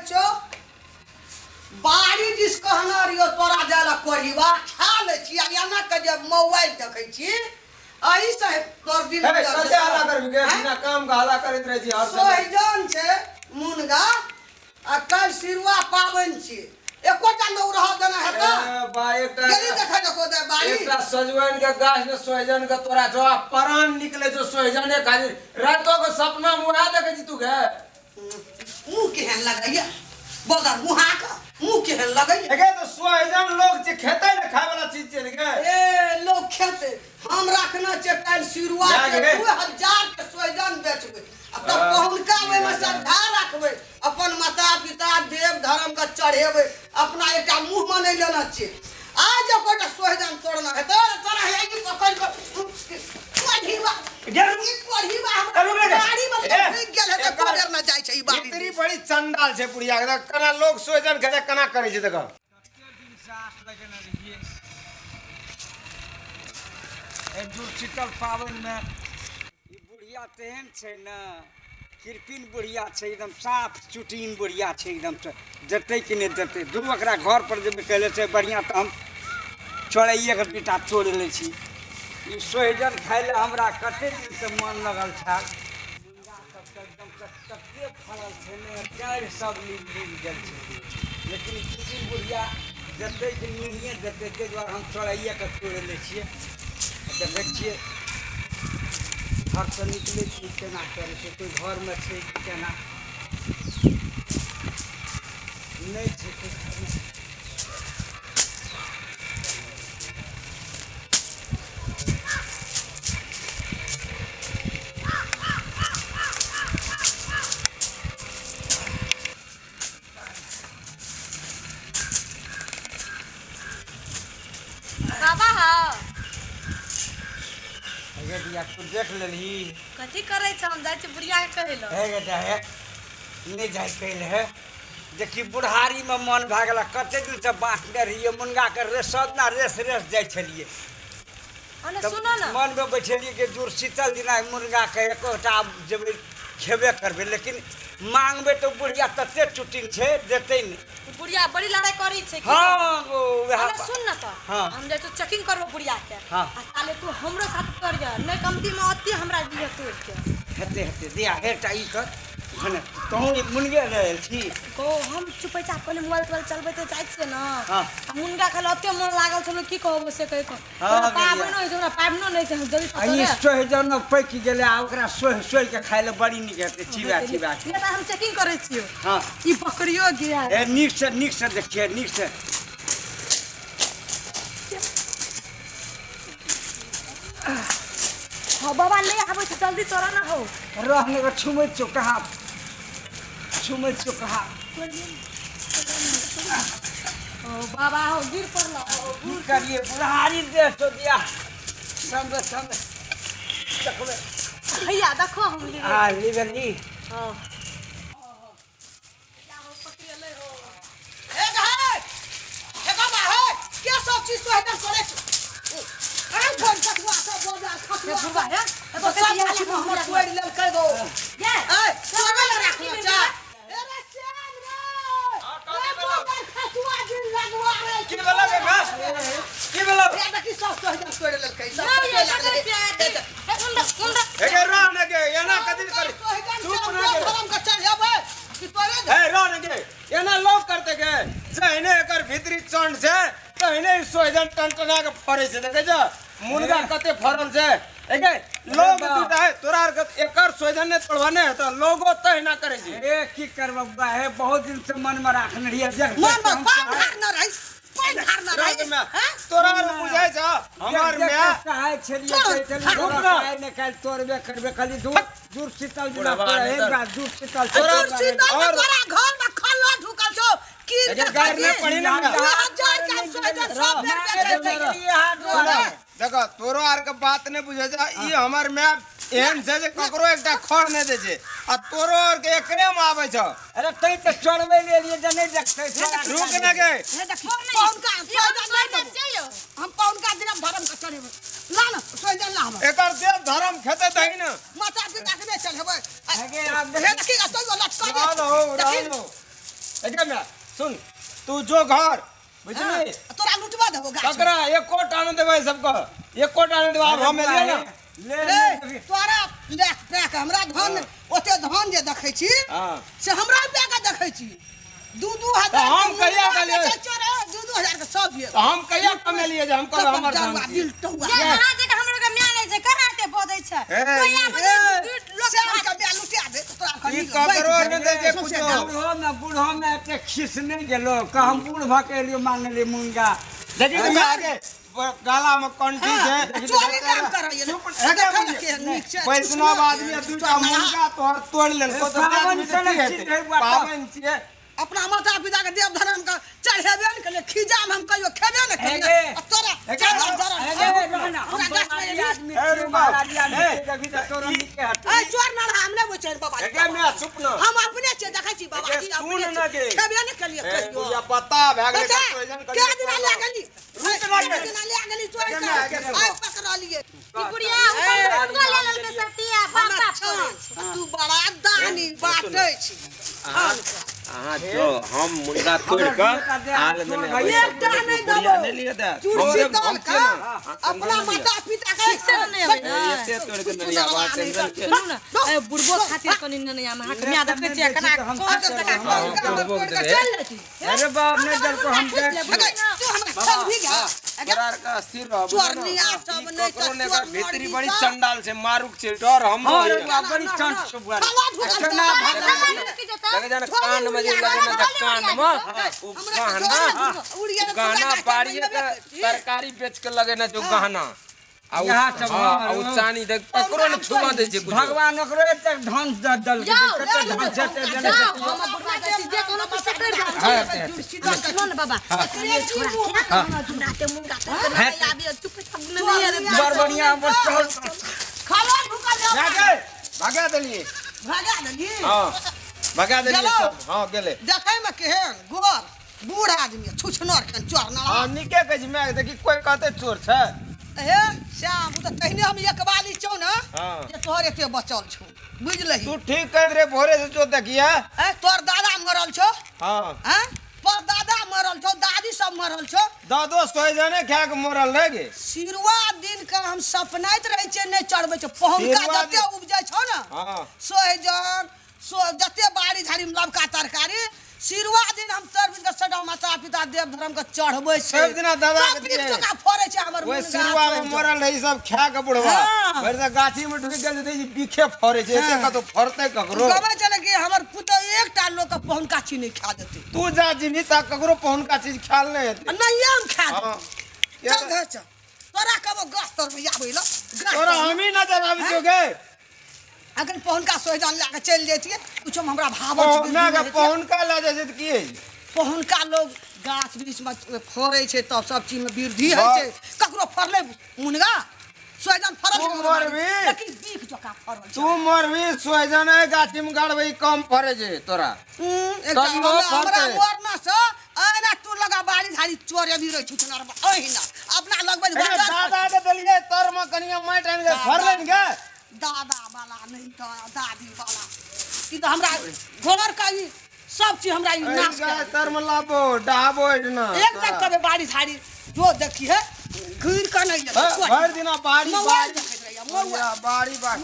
छो बाड़ी जिस कहना रियो तोरा जाला करीबा खा ले छी या ना के जे मोबाइल देखै छी एही से तोर दिन कैसे हाला कर बिगे बिना काम का हाला करत रह छी हर समय सोहिजन छे मुनगा आ कल सिरुआ पावन छी एकोटा नौ रह देना हेता बा एकटा गेली देखै देखो दे बाड़ी एकटा सजवन के गाछ में सोहिजन के तोरा जो प्राण निकले जो सोहिजन के खातिर रातो के सपना मुहा देखे छी तू के मुंह केहन लगैया बदर मुहा का मुंह केहन लगैया एके तो सोहिजन लोग जे खेतै न खाय वाला चीज छै के ए लोग खेते हम रखना छै कल सिरुआ के 2000 के सोहिजन बेचबै अब तब पहुनका में श्रद्धा रखबै अपन माता पिता देव धर्म का चढ़ेबै अपना एकटा मुंह में नहीं लेना छै आज कोटा सोहिजन तोड़ना है तोरा है कि पकड़ को पढ़ीबा जरूरी पढ़ीबा हम गाड़ी में फेंक गेल है त कोडर न जाय छै ई बाड़ी इतनी बड़ी चंडाल छै बुढ़िया के कना लोग सोहिजन खेते कना करे छै देखो शीतल पावन में बुढ़िया तेहन छै न कृपिन बुढ़िया छै एकदम साफ चुटीन बुढ़िया छै एकदम से देते कि नहीं देते दू एकरा घर पर जब कहले छै बढ़िया तो हम चोरैये के बेटा चोर ले छी ई सोहिजन खाय ले हमरा कते दिन से मन लगल था मुंगा सब एकदम कते फड़ल छै ने चार सब मिल गेल छै लेकिन चुटीन बुढ़िया देते कि नहीं देते के द्वारा हम चोरैये के चोर ले छियै देखे छियै घर से निकले छी केना करे छै कोई घर में छै केना नहीं छै कोई घर में बाबा हाँ हे दिया तू देख लेली कथी करे छ हम जाय छी बुढ़िया के कहै ल हे बेटा हे नहीं जाय कहले है देखी बुढ़ारी में मन भए गेल कते दिन से बांटने रहिए मुनगा के रेसद ना रेस जाय छलिए अने सुनो ना मन में बैठलिए कि दूर शीतल दिना मुनगा के एकोटा जब खेबे करबे लेकिन मांगबे तो बुढ़िया तते चुटिन छे देते नहीं बुढ़िया बड़ी लड़ाई करी छै हां वो अने सुन ना त हाँ। हम जाय तो चेकिंग करबो बुढ़िया के हाँ। आ ताले तू हमरो साथ करिया नहीं कमती में अति हमरा दिए तोड़ के हेते दिया हेटा ई कर भने तहु मुनगे रहल छी को हम चुपचाप पहले मोबाइल चलबे त जाय छै ना हाँ। आ मुनगा खाले अते मन लागल छलो की कहबो से कहि को हाँ, पाबो नहीं हमरा पाबनो नहीं छै हम जल्दी आई सोहिजन पैक गेले आ ओकरा सोहि के खाय ले बड़ी नीक हेते चिबा ये त हम चेकिंग करे छियो हां ई बकरियो गिरा ए नीक से देखिए नीक से हां बाबा ले आबो छ जल्दी तोरा ना हो रहने का छुमै छो कहाँ ओ बाबा हो गिर पड़ला की करिए बुढ़ारी दे तो दिया संग देखबे भैया देखो हम ले आ लीवली हां ए बाबा है क्या सब चीज तो एकदम करे छ अरे फोन कटवा सब बोला ये खटवा बुढ़ा है तो सब चीज हमर कोड़ लेल कर गो ये ए लगल रखलो चा अरे चैन रे ए बाबा खटवा दिन लगवा रे की बोला के घास की बोला ए देखी सब तो एकदम कोड़ लेल कई सब नहीं ये लगल ए कुंडा एके रहने के एना कदिन करे चुप ना के धर्म का चढ़ाबे कि तोरे हे रहने के एना लोग करते के जहने एकर भीतरी चंड से तहने सोहिजन टनटना के फरे से देखे जा मुनगा कते फरल से एके लोग टूटा है तोरा एकर सोहिजन ने तोड़वाने है तो लोगो तहना करे छी ए की करबा है बहुत दिन से मन में रखने रहिए देख मन में पान धार न रही पान धार न रही हैं तोरा बुझाय छ हमर म्या सहाय छलिए रुक ना। ने काल तोड़बे करबे खाली दूर शीतल दिना बुढ़वा पड़े नहीं है दूर शीतल और तोरा घर में खल्ला ढुकल छौ की एके गार में पड़ी ना 2000 का सोहिजन सब बेच देखो तोरो आर के बात नहीं बुझे जा ई हमर म्या एहन से जे ककरो एकटा खड़ नहीं दे छै आ तोरो आर के एकरे में आवे छ अरे तई तो चढ़बे ले लिए जे नहीं देखते रुक ना के पाउन का सोहिजन नहीं चाहिए हम पाउन का दिन धर्म का चढ़ेबे ना ना सोहिजन ना हम एकर देव धर्म खेते दही न माता पिता के नहीं चढ़ेबे आगे आप हे देखी तो लटका रानो एके मैं सुन तू जो घर बुझली तोरा लुटवा देबो गाछ ककरा एक कोट आने देबै सबको एक कोट आने देबै अब हम एलियै ना रे तोरा लेख पैक हमरा धन ओते धन जे देखै छी हां से हमरा पैक देखै छी 2-2 हजार हम कहिया कहलियै 2-2 हजार के सब ये तो हम कहिया कमेलिए जे हम कब हमर धन दिल टौआ ये कहाँ जे हमरा के म्याले छै कहाँ के बोदै छै तो यहाँ श्याम के ब्याह लुटिया दे तोरा ई ककरो ने दे जे कुछो बूढ़ो में एते खिस नहीं गेलो का हम बूढ़ भकेलियो मांगले मुंगा देखी तो आगे गाला में कंठी छै चोरी काम करैए चुप वैष्णव आदमी दूटा मुर्गा तोहर तोड़ लेलको तो पावन से नहीं हेतै। पावन छियै अपना माता पिता के देव धर्म का चढ़ेबे न करे खिजा में हम कहियो खेबे न हेगे। करिए तोरा ए चोर ना हमने वो चल बाबा एके मैं चुप न हम अपने छे देखै छी बाबा जी सुन न गे खेबे न करिए कहियो तुझे पता भए गेलै के दिन ले गेली दिन ले गेली चोर के आइ पकड़ लिए बुढ़िया उनका ले लेल के सटिया पापा तू बड़ा दानी बाटै छी हां जो हम मुंडा तोड़ के आल में एकटा नहीं देबो नहीं लिए दे चुड़सी तोड़ के अपना माता पिता के से नहीं आवे ऐसे तोड़ के नहीं आवा टेंशन के सुन ना ए बुढ़बो खातिर कनी नहीं हम हाथ में देखै छियै कना अरे बाप ने जल को हम तू हमरा चल भी गया करार का स्थिर रह चोरनिया सब नहीं ककरो ने कर भीतरी बड़ी चंडाल से मारुक छै डर हम अरे बाप बड़ी चंट छुबा लगे जाने कान में जे लगे ना कान में उ गहना गहना बाड़िए के तरकारी बेच के लगे ना जो गहना आ उ चानी देख ककरो ने छुबा दे छै कुछ भगवान ओकरो एते धन दल के कते धन से ते देने हम बुढ़वा जैसी जे कोनो तो सकड़ सुनो ना बाबा ये छोरा हम दुनाते मुंगा तो आबे चुप नहीं अरे बड़ बढ़िया बड़ खाला भूखा दे भागा देलिए भागा देली हां भागा देलिए सब हां गेले देखै में केहन गोर बूढ़ आदमी छुछनर के चोर ना हां निके कह मैं देखी कोई कहते चोर छै हे श्याम तू तो तहने हम एक बाली छौ ना हां जे तोहर एते बचल छौ बुझलही तू ठीक कर रे भोरे से जो देखिया ए तोर दादा मरल छौ हां हैं पर दादा मरल छौ दादी सब मरल छौ दादो सोई जाने खा के मरल रह गे सिरवा दिन का हम सपनाइत रहे छै नहीं चढ़बै छै पहुनका सिरवा जते उपजै छौ ना हां सोहजन जते बाड़ी झाड़ी में लबका तरकारी सिरवा दिन हम तरबिन के सदा माता पिता देव धर्म के चढ़बै छै सब दिना दादा के दिए टका फोड़े छै हमर ओए सिरवा में मरल रही सब खा के बुढ़वा हाँ। फिर से गाछी में ढुक गेल दै बीखे फरे छै एते का तो फरते ककरो कहबै चले कि हमर पुत एकटा लोग के पहुनका चीज नहीं खा देते तू जा जीवी ता ककरो पहुन का चीज ख्याल नहीं हेते नहीं हम खा हां देते चल घर चल तोरा कबो गाछ तर में आबै ल तोरा हम ही नजर आबि जो गे अगर पहुनका सोहजन ला के चल जैतिए कुछ हमरा भाव ना के पहुन का ला जाय त की पहुनका लोग गाछ वृक्ष में फोड़े छै तब सब चीज में वृद्धि है छै ककरो फरले मुनगा सोहजन फरल तू मरबी। लेकिन बीख जका फरल छै तू मरबी सोजन गाछी में गाड़बै कम फरे छै तोरा एकदम तब हमरा फरतै। मोरना से आना तू लगा बाड़ी झाड़ी चोरे भी रह छुटना ओहिना अपना लगबै दादा के देलिए तर में कनिया माइट आनि के फरलन गे दादा वाला नहीं तो दादी वाला ई तो हमरा घर का ई सब चीज हमरा ई नाश कर तर में लाबो डाबो ना एक तक कबे बाड़ी झाड़ी जो देखी है घूर का नहीं भर दिना बाड़ी मोबाइल बाड़ी देखत रहिया मोबाइल बाड़ी बाड़ी